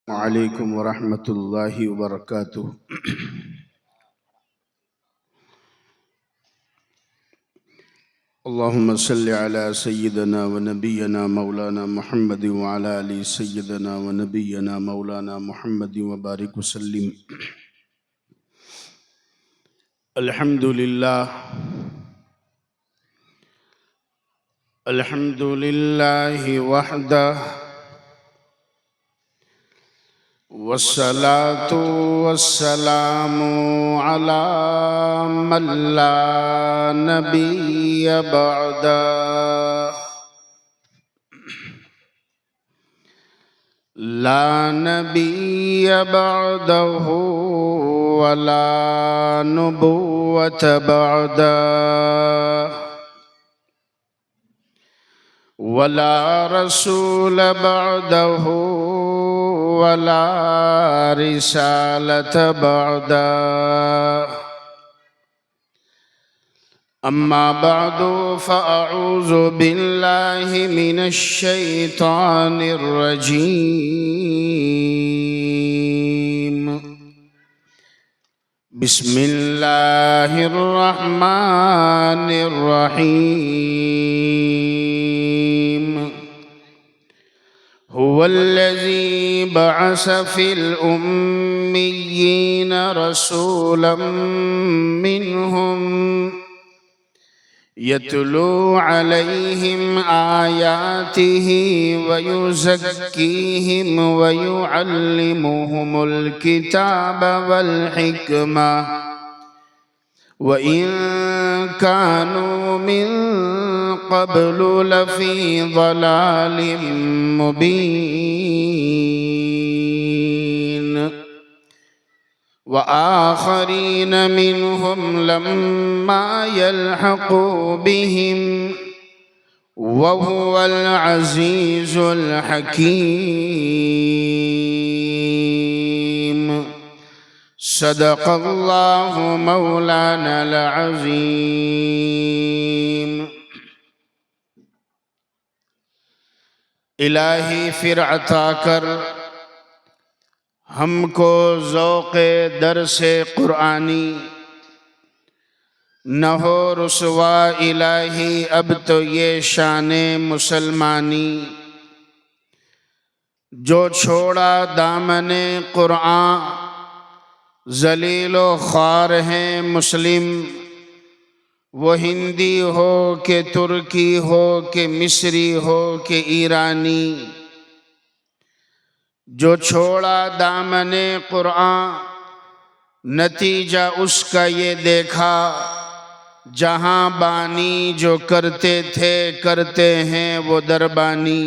वालेकुम वरहमतुल्लाहि वबरकातुह। अल्लाहुम्मा सल्लि अला सय्यिदना व नबिyyina मौलाना मुहम्मद व अला आलि सय्यिदना व नबिyyina मौलाना मुहम्मद व बारिक वसल्लिम। अल्हम्दुलिल्लाह अल्हम्दुलिल्लाहि वहदह वस्सलातु वस्सलामु अला मन ला नबिय्य बअदा। ला नबिय्य बअदहु वला नुबुव्वत बअदा वला रसूल बअदहु वला रिसालत बअदा। अम्मा बअदु फ़अऊज़ु बिल्लाहि मिनश शैतानिर रजीम। बिस्मिल्लाहिर रहमानिर रहीम। हुवल्लज़ी बअस फ़िल उम्मिय्यीन रसूलन मिनहुम यतलू अलैहिम आयातिही व युज़क्कीहिम व युअल्लिमुहुमुल किताब वल हिकमा व इन कानू मिन क़ब्लु लफ़ी ज़लालिम मुबीन। व आखरीन मिनहुम लम्मा यल्हक़ू बिहिम व हुवल अज़ीज़ुल हकीम। सदक़ल्लाहु मौलानल अज़ीम। इलाही फिर अता कर हमको ज़ौक़े दरसे क़ुरआनी, न हो रुसवा इलाही अब तो ये शाने मुसलमानी। जो छोड़ा दामने क़ुरआन ज़लीलो ख़्वार हैं मुस्लिम। वो हिंदी हो के तुर्की हो के मिस्री हो के ईरानी। जो छोड़ा दामने क़ुरआन नतीजा उसका ये देखा, जहाँ बानी जो करते थे करते हैं वो दरबानी।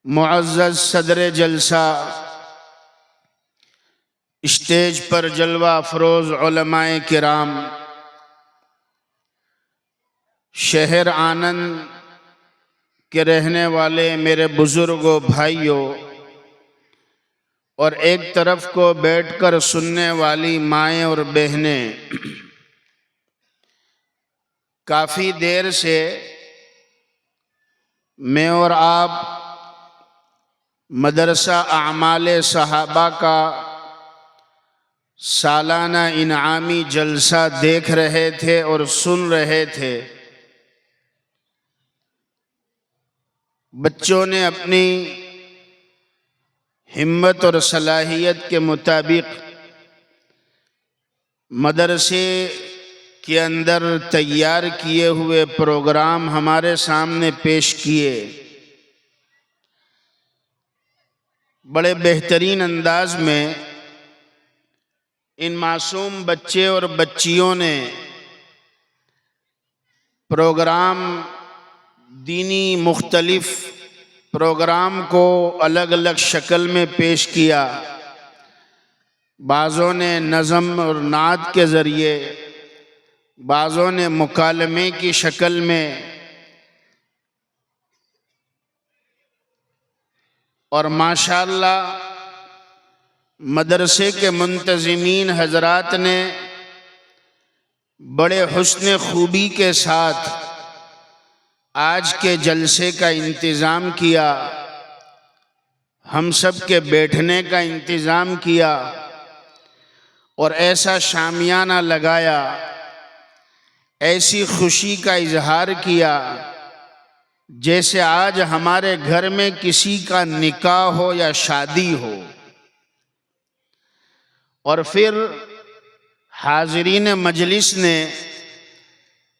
मुअज़्ज़ज़ सदर जलसा, स्टेज पर जलवा अफरोज़ उलमाए किराम, शहर आनंद के रहने वाले मेरे बुजुर्गों भाइयों, और एक तरफ को बैठकर सुनने वाली माएँ और बहनें, काफ़ी देर से मैं और आप मदरसा आमाले सहाबा का सालाना इनामी जलसा देख रहे थे और सुन रहे थे। बच्चों ने अपनी हिम्मत और सलाहियत के मुताबिक मदरसे के अंदर तैयार किए हुए प्रोग्राम हमारे सामने पेश किए। बड़े बेहतरीन अंदाज में इन मासूम बच्चे और बच्चियों ने प्रोग्राम, दीनी मुख्तलिफ प्रोग्राम को अलग अलग शक्ल में पेश किया। बाज़ों ने नज़म और नात के ज़रिए, बाज़ों ने मुकालमे की शक्ल में, और माशाअल्लाह मदरसे के मुंतज़िमीन हज़रात ने बड़े हुस्न खूबी के साथ आज के जलसे का इंतज़ाम किया। हम सब के बैठने का इंतज़ाम किया और ऐसा शामियाना लगाया, ऐसी खुशी का इजहार किया जैसे आज हमारे घर में किसी का निकाह हो या शादी हो। और फिर हाज़रीन मजलिस ने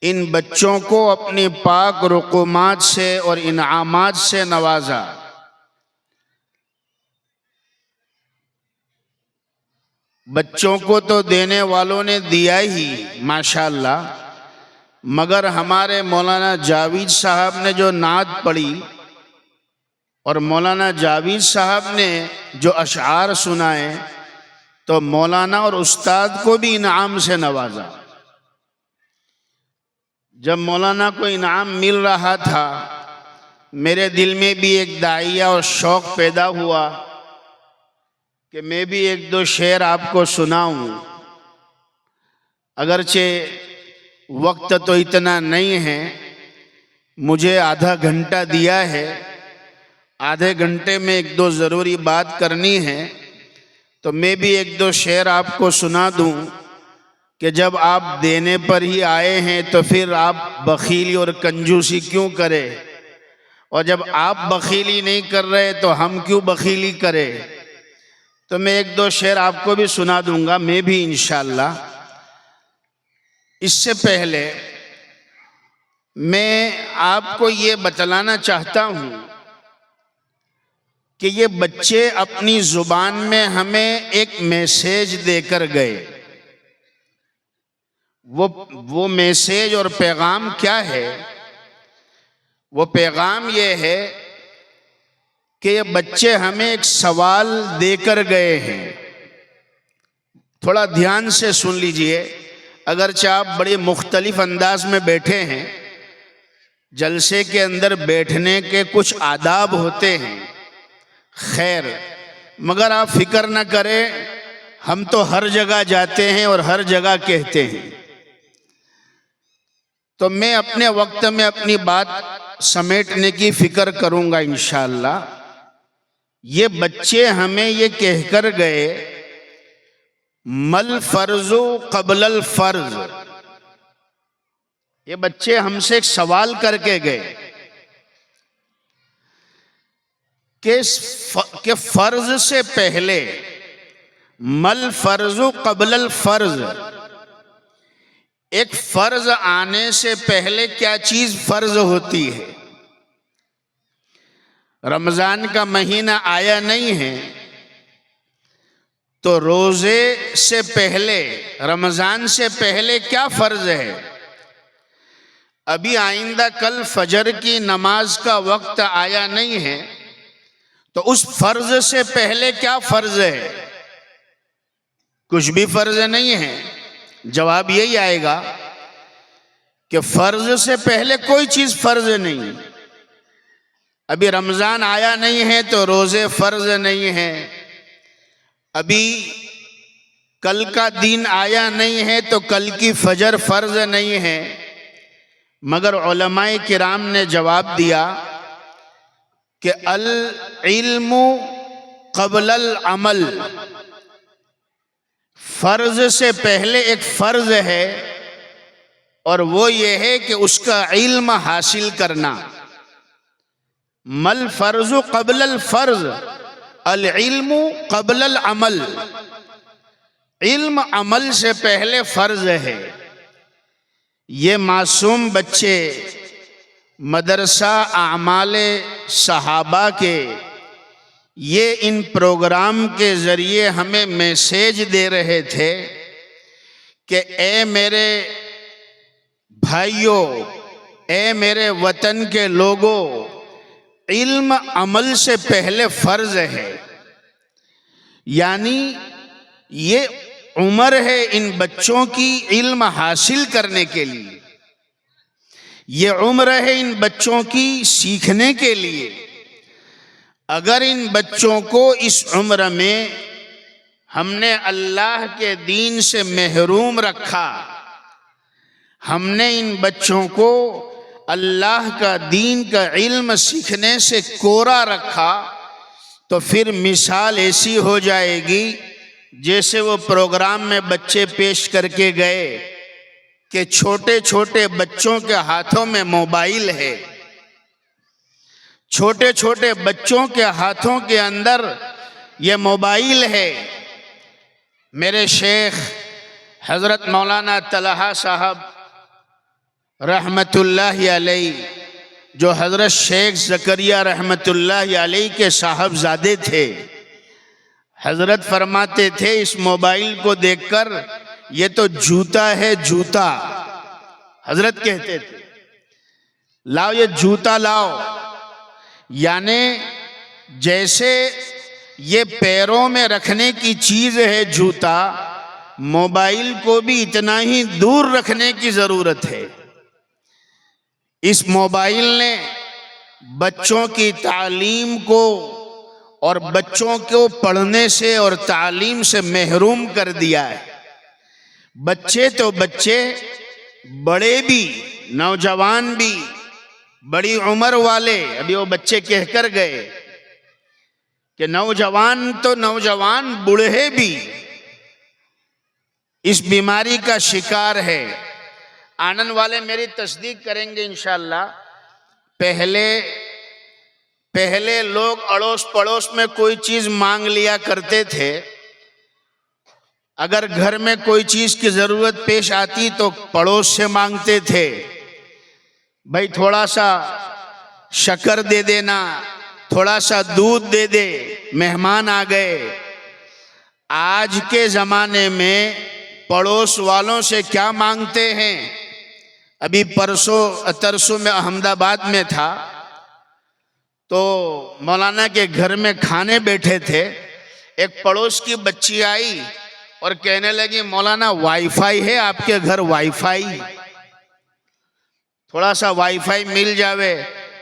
इन बच्चों को अपनी पाक रुकुमात से और इनामात से नवाजा। बच्चों को तो देने वालों ने दिया ही माशाअल्लाह, मगर हमारे मौलाना जावेद साहब ने जो नात पढ़ी और मौलाना जावेद साहब ने जो अशआर सुनाए, तो मौलाना और उस्ताद को भी इनाम से नवाजा। जब मौलाना को इनाम मिल रहा था, मेरे दिल में भी एक दाइया और शौक़ पैदा हुआ कि मैं भी एक दो शेर आपको सुनाऊं। अगरचे वक्त तो इतना नहीं है, मुझे आधा घंटा दिया है, आधे घंटे में एक दो ज़रूरी बात करनी है, तो मैं भी एक दो शेर आपको सुना दूं कि जब आप देने पर ही आए हैं तो फिर आप बखीली और कंजूसी क्यों करें, और जब आप बखीली नहीं कर रहे तो हम क्यों बखीली करें। तो मैं एक दो शेर आपको भी सुना दूंगा, मैं भी इंशाअल्लाह। इससे पहले मैं आपको ये बतलाना चाहता हूँ कि ये बच्चे अपनी ज़ुबान में हमें एक मैसेज देकर गए। वो मैसेज और पैगाम क्या है? वो पैगाम ये है कि ये बच्चे हमें एक सवाल देकर गए हैं। थोड़ा ध्यान से सुन लीजिए, अगरचे आप बड़े मुख्तलिफ अंदाज में बैठे हैं। जलसे के अंदर बैठने के कुछ आदाब होते हैं, खैर, मगर आप फिक्र न करें, हम तो हर जगह जाते हैं और हर जगह कहते हैं। तो मैं अपने वक्त में अपनी बात समेटने की फिक्र करूंगा इंशाअल्लाह। ये बच्चे हमें ये कहकर गए, मल फर्जो कबलल फर्ज। ये बच्चे हमसे एक सवाल करके गए कि फर्ज से पहले, मल फर्जो कबलल फर्ज, एक फर्ज आने से पहले क्या चीज फर्ज होती है। रमजान का महीना आया नहीं है तो रोजे से पहले, रमजान से पहले क्या फर्ज है। अभी आइंदा कल फजर की नमाज का वक्त आया नहीं है तो उस फर्ज से पहले क्या फर्ज है? कुछ भी फर्ज नहीं है। जवाब यही आएगा कि फर्ज से पहले कोई चीज फर्ज नहीं। अभी रमजान आया नहीं है तो रोजे फर्ज नहीं है। अभी कल का दिन आया नहीं है तो कल की फजर फर्ज नहीं है। मगर उलमाए किराम ने जवाब दिया कि अल इल्मु क़ब्लल अमल, फर्ज से पहले एक फर्ज है और वो ये है कि उसका इल्म हासिल करना। मल फर्जु क़ब्लल फर्ज अल इल्मु क़ब्लल अमल, इल्म अमल से पहले फर्ज है। ये मासूम बच्चे मदरसा आमाले सहाबा के ये इन प्रोग्राम के ज़रिए हमें मैसेज दे रहे थे कि ए मेरे भाइयों, ए मेरे वतन के लोगों, इल्म अमल से पहले फ़र्ज है। यानी ये उम्र है इन बच्चों की इल्म हासिल करने के लिए, ये उम्र है इन बच्चों की सीखने के लिए। अगर इन बच्चों को इस उम्र में हमने अल्लाह के दीन से महरूम रखा, हमने इन बच्चों को अल्लाह का दीन का इल्म सीखने से कोरा रखा, तो फिर मिसाल ऐसी हो जाएगी जैसे वो प्रोग्राम में बच्चे पेश करके गए कि छोटे छोटे बच्चों के हाथों में मोबाइल है, छोटे छोटे बच्चों के हाथों के अंदर ये मोबाइल है। मेरे शेख हज़रत मौलाना तलहा साहब रहमतुल्लाहि अलैह, जो हज़रत शेख ज़करिया रहमतुल्लाहि अलैह के साहबजादे थे, हज़रत फरमाते थे इस मोबाइल को देखकर ये तो जूता है, जूता। हज़रत कहते थे लाओ ये जूता लाओ, यानी जैसे ये पैरों में रखने की चीज है जूता, मोबाइल को भी इतना ही दूर रखने की जरूरत है। इस मोबाइल ने बच्चों की तालीम को और बच्चों को पढ़ने से और तालीम से महरूम कर दिया है। बच्चे तो बच्चे, बड़े भी, नौजवान भी, बड़ी उम्र वाले, अभी वो बच्चे कहकर गए कि नौजवान तो नौजवान, बूढ़े भी इस बीमारी का शिकार है। आनंद वाले मेरी तस्दीक करेंगे इंशाअल्लाह। पहले लोग अड़ोस पड़ोस में कोई चीज मांग लिया करते थे। अगर घर में कोई चीज की जरूरत पेश आती तो पड़ोस से मांगते थे, भाई थोड़ा सा शक्कर दे देना, थोड़ा सा दूध दे दे, मेहमान आ गए। आज के जमाने में पड़ोस वालों से क्या मांगते हैं? अभी तरसों में अहमदाबाद में था तो मौलाना के घर में खाने बैठे थे। एक पड़ोस की बच्ची आई और कहने लगी मौलाना वाईफाई है आपके घर? वाईफाई, थोड़ा सा वाईफाई मिल जावे,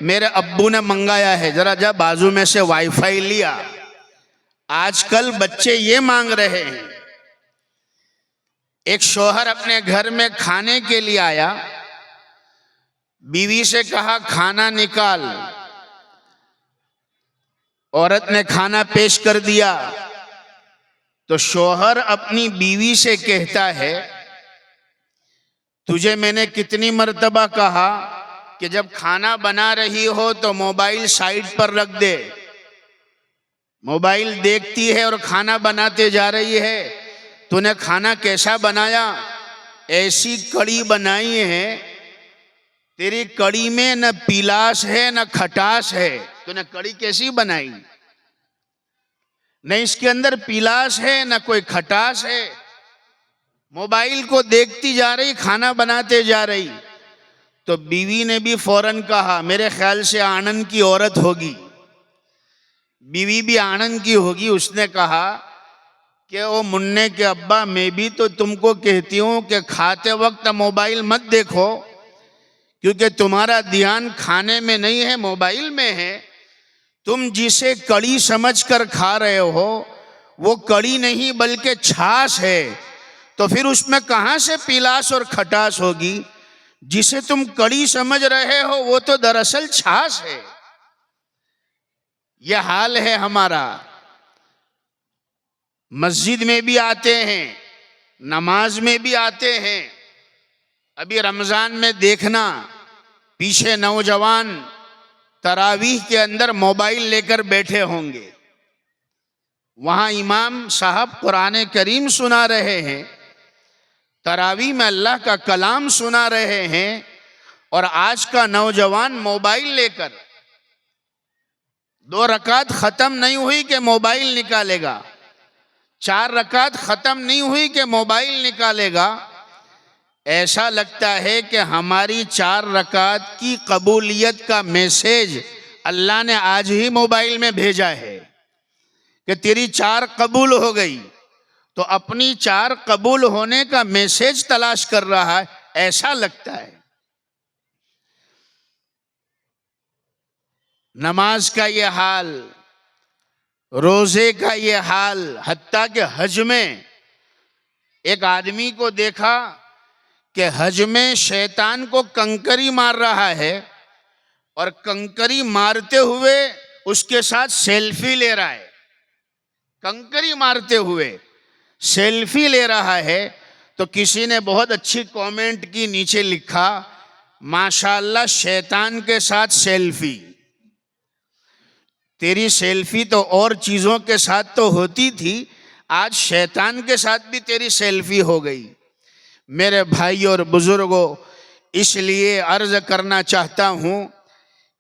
मेरे अब्बू ने मंगाया है, जरा जा बाजू में से वाईफाई लिया। आजकल बच्चे ये मांग रहे हैं। एक शौहर अपने घर में खाने के लिए आया, बीवी से कहा खाना निकाल, औरत ने खाना पेश कर दिया तो शौहर अपनी बीवी से कहता है तुझे मैंने कितनी मर्तबा कहा कि जब खाना बना रही हो तो मोबाइल साइड पर रख दे। मोबाइल देखती है और खाना बनाते जा रही है। तूने खाना कैसा बनाया? ऐसी कड़ी बनाई है, तेरी कड़ी में न पीलास है न खटास है। तूने कड़ी कैसी बनाई? न इसके अंदर पीलास है न कोई खटास है। मोबाइल को देखती जा रही, खाना बनाते जा रही। तो बीवी ने भी फौरन कहा, मेरे ख्याल से आनंद की औरत होगी, बीवी भी आनंद की होगी। उसने कहा कि ओ मुन्ने के अब्बा, मैं भी तो तुमको कहती हूं कि खाते वक्त मोबाइल मत देखो, क्योंकि तुम्हारा ध्यान खाने में नहीं है, मोबाइल में है। तुम जिसे कड़ी समझकर खा रहे हो वो कड़ी नहीं बल्कि छाछ है। तो फिर उसमें कहां से पीलास और खटास होगी? जिसे तुम कड़ी समझ रहे हो वो तो दरअसल छाछ है। यह हाल है हमारा। मस्जिद में भी आते हैं, नमाज में भी आते हैं। अभी रमजान में देखना, पीछे नौजवान तरावीह के अंदर मोबाइल लेकर बैठे होंगे। वहां इमाम साहब कुरान करीम सुना रहे हैं, तरावीह में अल्लाह का कलाम सुना रहे हैं, और आज का नौजवान मोबाइल लेकर 2 रकात खत्म नहीं हुई कि मोबाइल निकालेगा, 4 रकात खत्म नहीं हुई कि मोबाइल निकालेगा। ऐसा लगता है कि हमारी 4 रकात की कबूलियत का मैसेज अल्लाह ने आज ही मोबाइल में भेजा है कि तेरी 4 कबूल हो गई। तो अपनी 4 कबूल होने का मैसेज तलाश कर रहा है, ऐसा लगता है। नमाज का ये हाल, रोजे का ये हाल, हत्ता के हज में एक आदमी को देखा कि हज में शैतान को कंकरी मार रहा है और कंकरी मारते हुए उसके साथ सेल्फी ले रहा है, कंकरी मारते हुए सेल्फी ले रहा है, तो किसी ने बहुत अच्छी कमेंट की, नीचे लिखा, माशाअल्लाह शैतान के साथ सेल्फी। तेरी सेल्फी तो और चीजों के साथ तो होती थी, आज शैतान के साथ भी तेरी सेल्फी हो गई। मेरे भाई और बुजुर्गों, इसलिए अर्ज करना चाहता हूं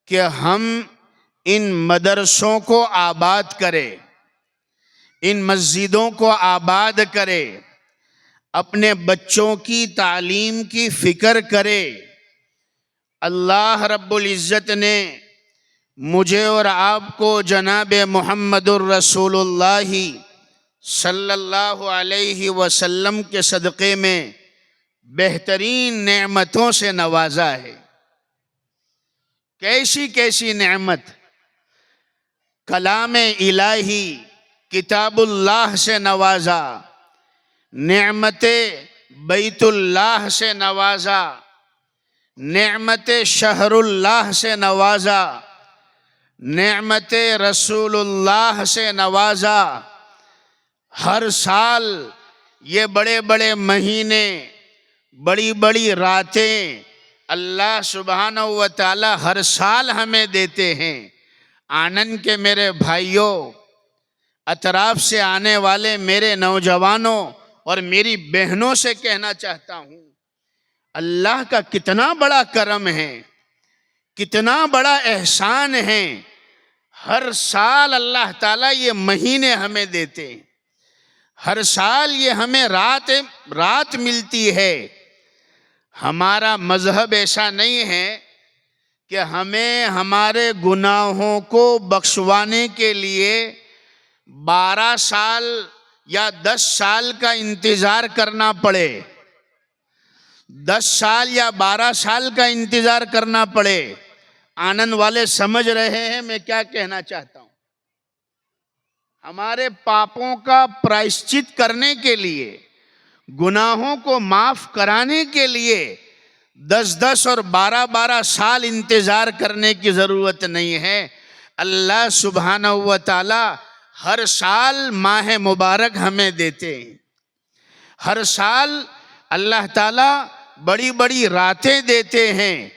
कि हम इन मदरसों को आबाद करें, इन मस्जिदों को आबाद करें, अपने बच्चों की तालीम की फिक्र करें। अल्लाह रब्बुल इज़्ज़त ने मुझे और आपको जनाब मुहम्मदुर रसूलुल्लाह सल्लल्लाहु अलैहि वसल्लम के सदक़े में बेहतरीन नेमतों से नवाजा है। कैसी कैसी नेमत! कलाम इलाही किताबुल्लाह से नवाजा, नेमते बैतुल्लाह से नवाजा, नेमते शहरुल्लाह से नवाजा, नेमते रसूलुल्लाह से नवाजा। हर साल ये बड़े बड़े महीने, बड़ी बड़ी रातें अल्लाह सुब्हानहू व तआला हर साल हमें देते हैं। आनंद के मेरे भाइयों, अतराफ से आने वाले मेरे नौजवानों और मेरी बहनों से कहना चाहता हूँ, अल्लाह का कितना बड़ा करम है, कितना बड़ा एहसान है। हर साल अल्लाह ताला ये महीने हमें देते हैं, हर साल ये हमें रात मिलती है। हमारा मजहब ऐसा नहीं है कि हमें हमारे गुनाहों को बख्शवाने के लिए 12 साल या 10 साल का इंतजार करना पड़े, 10 साल या 12 साल का इंतजार करना पड़े। आनंद वाले समझ रहे हैं मैं क्या कहना चाहता हूं। हमारे पापों का प्रायश्चित करने के लिए, गुनाहों को माफ कराने के लिए 10-10 और 12-12 साल इंतजार करने की जरूरत नहीं है। अल्लाह सुब्हानहू व तआला हर साल माह मुबारक हमें देते हैं, हर साल अल्लाह ताला बड़ी बड़ी रातें देते हैं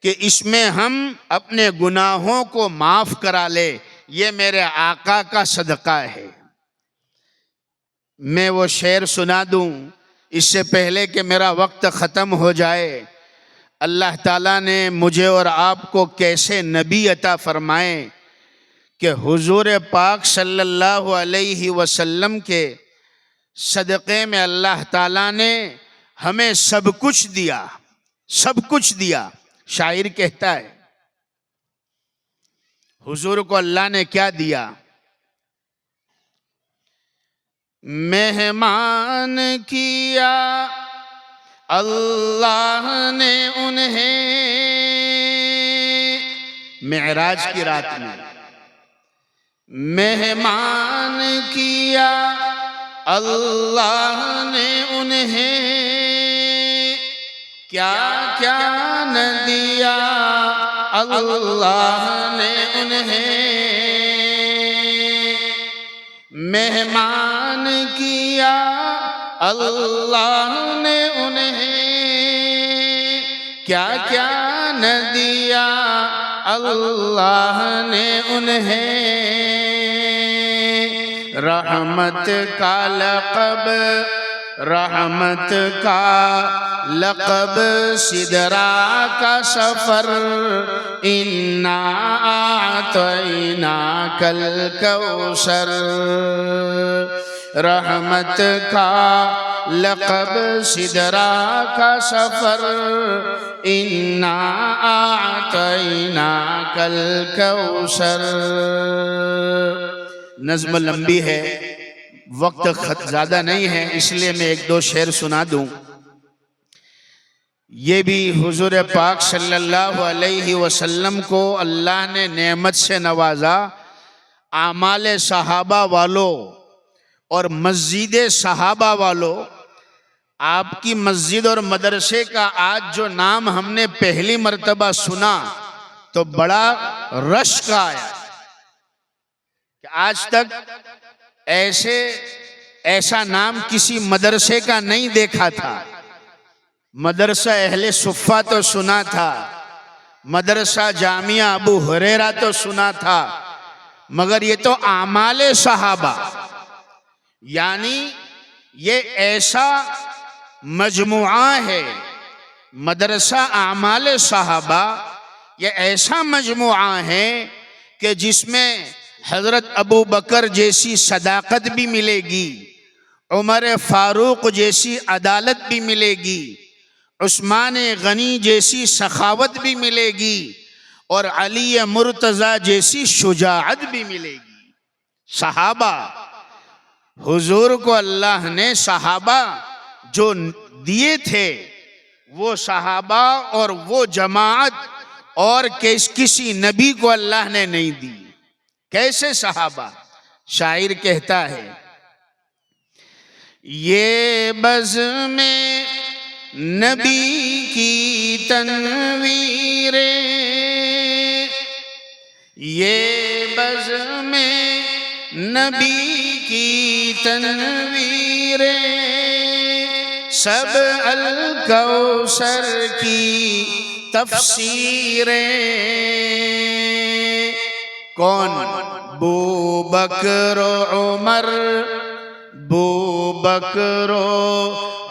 कि इसमें हम अपने गुनाहों को माफ करा ले। ये मेरे आका का सदका है। मैं वो शेर सुना दूं इससे पहले कि मेरा वक्त ख़त्म हो जाए। अल्लाह ताला ने मुझे और आपको कैसे नबी अता फरमाए कि हुजूर पाक सल्लल्लाहु अलैहि वसल्लम के सदक़े में अल्लाह ताला ने हमें सब कुछ दिया, सब कुछ दिया। शायर कहता है, हुजूर को अल्लाह ने क्या दिया? मेहमान किया अल्लाह ने उन्हें मेराज की रात में, मेहमान किया अल्लाह ने उन्हें, क्या क्या न दिया अल्लाह ने उन्हें। मेहमान किया अल्लाह ने उन्हें, क्या क्या न दिया अल्लाह ने उन्हें। रहमत का लक़ब, रहमत का लक़ब, सिदरा का सफ़र, इन्ना आतैना कल कौसर। रहमत का लक़ब, सिदरा का सफ़र, इन्ना आतैना कल कौसर। नज़्म लंबी है, वक्त ज़्यादा नहीं है, इसलिए मैं 1-2 शेर सुना दूं। ये भी हुजूर पाक सल्लल्लाहु अलैहि वसल्लम को अल्लाह ने नेमत से नवाजा। आमाल सहाबा वालों और मस्जिद सहाबा वालों, आपकी मस्जिद और मदरसे का आज जो नाम हमने पहली मर्तबा सुना तो बड़ा रश्क आया, आज तक ऐसा नाम किसी मदरसे का नहीं देखा था। मदरसा अहले सुफ़ा तो सुना था, मदरसा जामिया अबू हुरैरा तो सुना था, मगर ये तो आमाले सहाबा, यानी ये ऐसा मजमुआ है, मदरसा आमाले सहाबा, ये ऐसा मजमुआ है कि जिसमें हजरत अबू बकर जैसी सदाकत भी मिलेगी, उमर फारूक जैसी अदालत भी मिलेगी, उस्मान गनी जैसी सखावत भी मिलेगी और अली मुर्तज़ा जैसी शुजाअत भी मिलेगी। सहाबा, हुजूर को अल्लाह ने सहाबा जो दिए थे, वो सहाबा और वो जमाअत और किसी नबी को अल्लाह ने नहीं दी। कैसे सहाबा? शायर कहता है, ये बज़ में नबी की तनवीरें, ये बज़ में नबी की तनवीरें, सब अल कौसर की तफसीरें। कौन? बू बकर उमर, बू बकर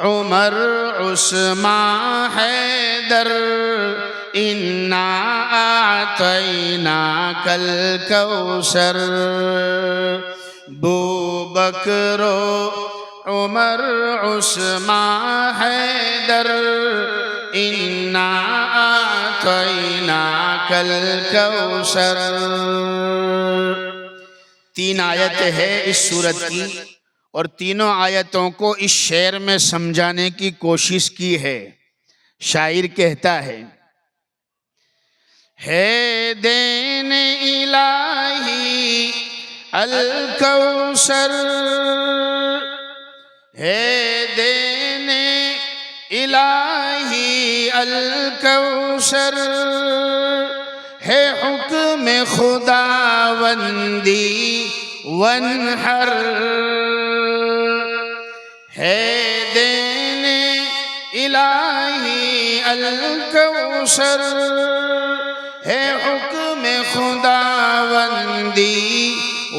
उमर उस्मान हैदर, इन्ना आतैना कल कौसर। बू बकर उमर उस्मान हैदर, इन्ना आतैना कल कौसर। 3 आयत है इस सूरत की और तीनों आयतों को इस शेर में समझाने की कोशिश की है। शायर कहता है देन इलाही अल कौसर, है देन इलाही अल कौसर, है हुक्म खुदावंदी वनहर, है देन इलाही अल कौसर, है हुक्म खुदावंदी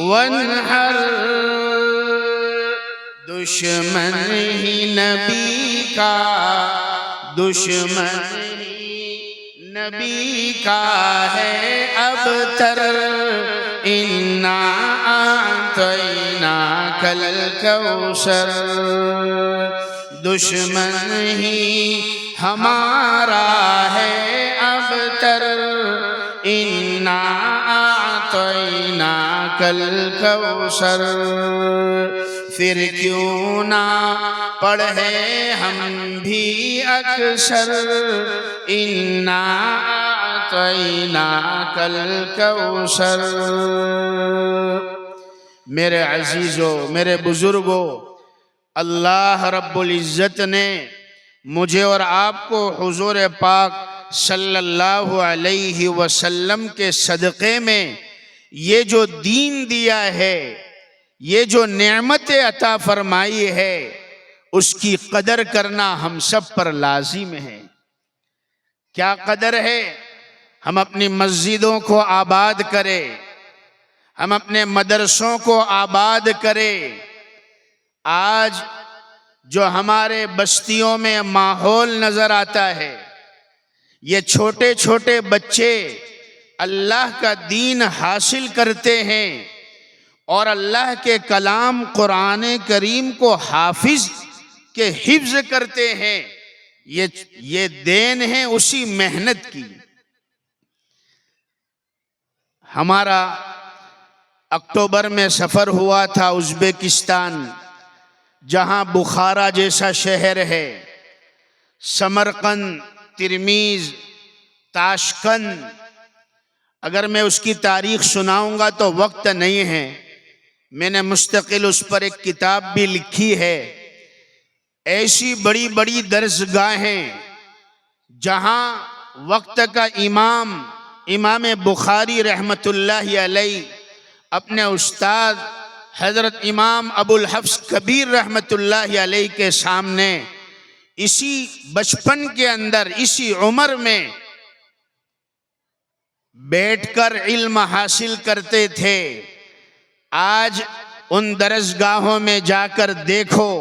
वनहर। दुश्मन ही नबी का, दुश्मन ही नबी का है अबतर, इन्ना आतैना कल कौसर। दुश्मन ही हमारा है अबतर, इन्ना आतैना कल कौसर। फिर क्यों ना पढ़े हम भी अक्सर, इन्ना आतैना कल कौसर। मेरे अजीजों, मेरे बुजुर्गों, अल्लाह रब्बुल इज़्ज़त ने मुझे और आपको हुजूर पाक सल्लल्लाहु अलैहि वसल्लम के सदक़े में ये जो दीन दिया है, ये जो नेमतें अता फरमाई है, उसकी कदर करना हम सब पर लाजिम है। क्या कदर है? हम अपनी मस्जिदों को आबाद करें, हम अपने मदरसों को आबाद करें। आज जो हमारे बस्तियों में माहौल नजर आता है, ये छोटे छोटे बच्चे अल्लाह का दीन हासिल करते हैं और अल्लाह के कलाम कुरान करीम को हाफिज के हिफ्ज करते हैं। ये देन है उसी मेहनत की। हमारा अक्टूबर में सफर हुआ था उज़्बेकिस्तान, जहां बुखारा जैसा शहर है, समरकंद, तिरमीज, ताशकंद। अगर मैं उसकी तारीख सुनाऊंगा तो वक्त नहीं है। मैंने मुस्तकिल उस पर एक किताब भी लिखी है। ऐसी बड़ी बड़ी दरसगाहें जहां वक्त का इमाम बुखारी रहमतुल्लाहि अलैह अपने उस्ताद हजरत इमाम अबुल हफ्स कबीर रहमतुल्लाह अलैह के सामने इसी बचपन के अंदर, इसी उम्र में बैठकर इल्म हासिल करते थे। आज उन दरसगाहों में जाकर देखो,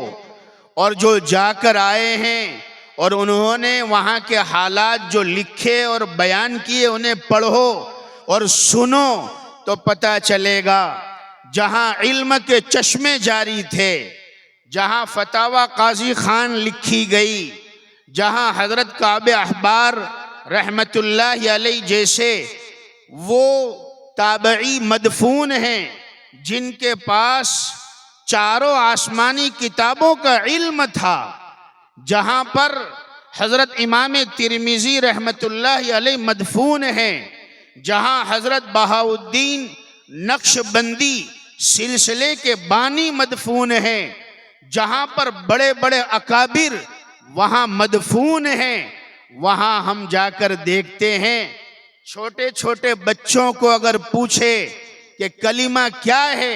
और जो जाकर आए हैं और उन्होंने वहाँ के हालात जो लिखे और बयान किए उन्हें पढ़ो और सुनो तो पता चलेगा। जहाँ इल्म के चश्मे जारी थे, जहाँ फतावा काजी खान लिखी गई, जहाँ हजरत काबे अहबार रहमतुल्लाह अलैह जैसे वो ताबई मदफून हैं जिनके पास चारों आसमानी किताबों का इल्म था, जहाँ पर हजरत इमाम तिरमिजी रहमतुल्लाह अलैह मदफून हैं, जहाँ हजरत बहाउद्दीन नक्शबंदी सिलसिले के बानी मदफून हैं, जहाँ पर बड़े बड़े अकाबिर वहाँ मदफून हैं, वहाँ हम जाकर देखते हैं छोटे छोटे बच्चों को अगर पूछे कि कलिमा क्या है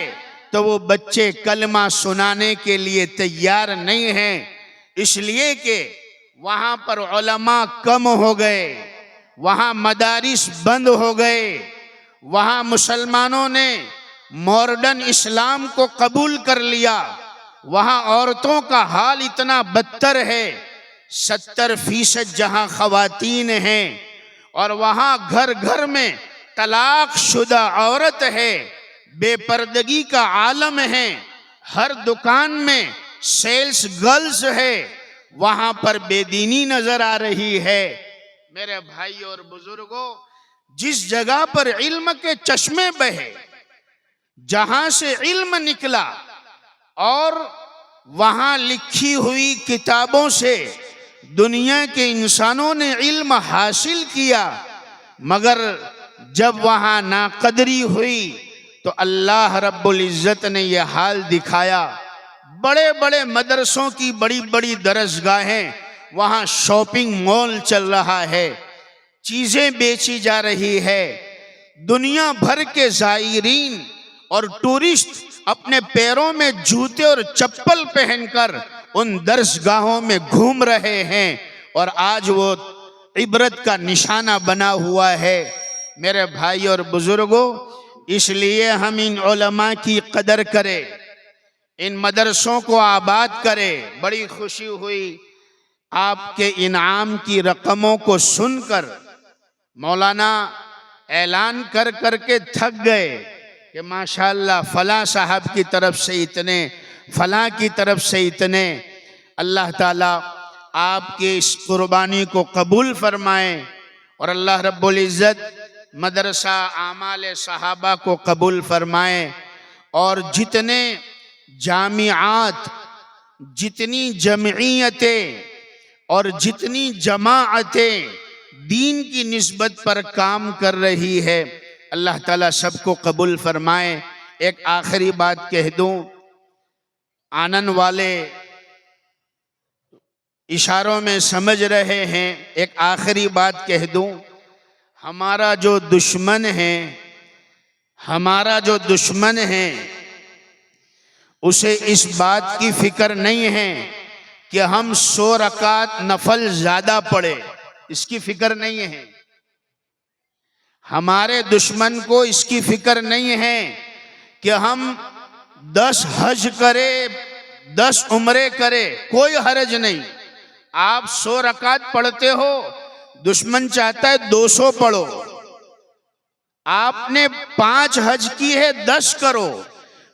तो वो बच्चे कलमा सुनाने के लिए तैयार नहीं हैं, इसलिए कि वहाँ पर उलमा कम हो गए, वहाँ मदारिस बंद हो गए, वहाँ मुसलमानों ने मॉडर्न इस्लाम को कबूल कर लिया, वहाँ औरतों का हाल इतना बदतर है, 70% जहाँ खवातीन हैं और वहाँ घर घर में तलाक शुदा औरत है, बेपर्दगी का आलम है, हर दुकान में सेल्स गर्ल्स है, वहाँ पर बेदीनी नजर आ रही है। मेरे भाई और बुजुर्गों, जिस जगह पर इल्म के चश्मे बहे, जहां से इल्म निकला और वहां लिखी हुई किताबों से दुनिया के इंसानों ने इल्म हासिल किया, मगर जब वहां नाकदरी हुई तो अल्लाह रब्बुल इज्जत ने यह हाल दिखाया। बड़े बड़े मदरसों की बड़ी बड़ी दरसगाहें, वहां शॉपिंग मॉल चल रहा है, चीजें बेची जा रही है, दुनिया भर के जायरीन और टूरिस्ट अपने पैरों में जूते और चप्पल पहनकर उन दरसगाहों में घूम रहे हैं और आज वो इबरत का निशाना बना हुआ है। मेरे भाई और बुजुर्गों, इसलिए हम इन उलमा की कदर करें, इन मदरसों को आबाद करें। बड़ी खुशी हुई आपके इनाम की रकमों को सुनकर। मौलाना ऐलान कर करके थक गए कि माशाअल्लाह फला साहब की तरफ से इतने, फला की तरफ से इतने। अल्लाह ताला आपके इस कुर्बानी को कबूल फरमाए और अल्लाह रब्बुल इज़्ज़त मदरसा आमाल सहाबा को कबूल फरमाए और जितने जामियात, जितनी जमईयतें और जितनी जमाअतें दीन की निस्बत पर काम कर रही है, अल्लाह ताला सबको कबूल फरमाए। एक आखिरी बात कह दूं, आनन वाले इशारों में समझ रहे हैं, एक आखिरी बात कह दूं, हमारा जो दुश्मन है, हमारा जो दुश्मन है उसे इस बात की फिक्र नहीं है कि हम 100 रकात नफल ज्यादा पढ़े, इसकी फिक्र नहीं है। हमारे दुश्मन को इसकी फिक्र नहीं है कि हम 10 हज करे, 10 उम्रे करे, कोई हरज नहीं। आप 100 रकात पढ़ते हो, दुश्मन चाहता है 200 पढ़ो। आपने 5 हज की है, 10 करो,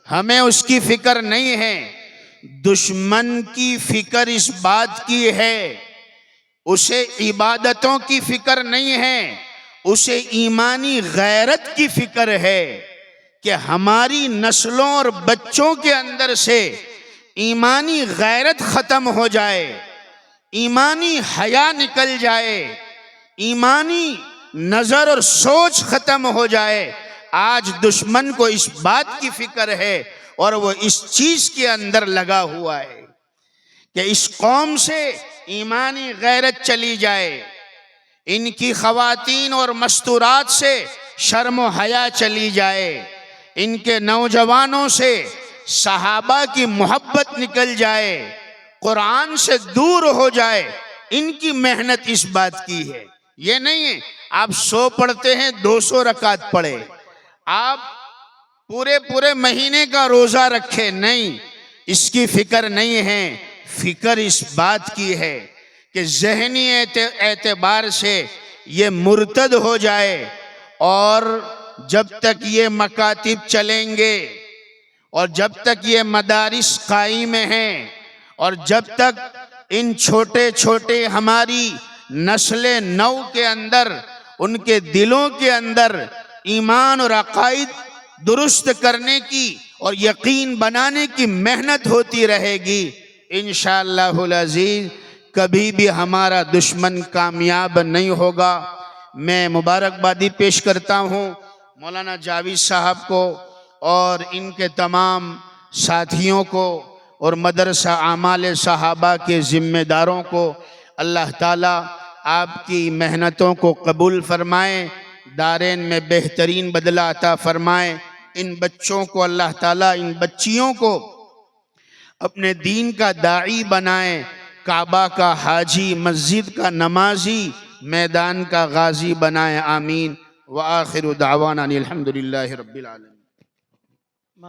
हमें उसकी फिक्र नहीं है। दुश्मन की फिक्र इस बात की है, उसे इबादतों की फिक्र नहीं है, उसे ईमानी गैरत की फिक्र है कि हमारी नस्लों और बच्चों के अंदर से ईमानी गैरत खत्म हो जाए, ईमानी हया निकल जाए, ईमानी नजर और सोच खत्म हो जाए। आज दुश्मन को इस बात की फिक्र है और वो इस चीज के अंदर लगा हुआ है कि इस कौम से ईमानी गैरत चली जाए, इनकी खवातीन और मस्तूरात से शर्म व हया चली जाए, इनके नौजवानों से सहाबा की मोहब्बत निकल जाए, कुरान से दूर हो जाए, इनकी मेहनत इस बात की है। ये नहीं है आप 100 पढ़ते हैं 200 रकात पढ़े, आप पूरे पूरे महीने का रोजा रखे, नहीं, इसकी फिक्र नहीं है। फिक्र इस बात की है कि ज़हनी एतबार से ये मुर्तद हो जाए, और जब तक ये मकातिब चलेंगे और जब तक ये मदारिस कायम हैं और जब तक इन छोटे छोटे हमारी नस्ल नौ के अंदर, उनके दिलों के अंदर ईमान और अकाइद दुरुस्त करने की और यकीन बनाने की मेहनत होती रहेगी, इंशाअल्लाहुल अज़ीज़ कभी भी हमारा दुश्मन कामयाब नहीं होगा। मैं मुबारकबादी पेश करता हूँ मौलाना जावेद साहब को और इनके तमाम साथियों को और मदरसा आमाल सहाबा के ज़िम्मेदारों को। अल्लाह ताला आपकी मेहनतों को कबूल फरमाए, दारेन में बेहतरीन बदला अता फरमाए। इन बच्चों को अल्लाह ताला, इन बच्चियों को अपने दीन का दाई बनाए, काबा का हाजी, मस्जिद का नमाजी, मैदान का गाजी बनाए। आमीन। व आखिरु दावाना अनिल हम्दुलिल्लाहि रब्बिल आलमीन।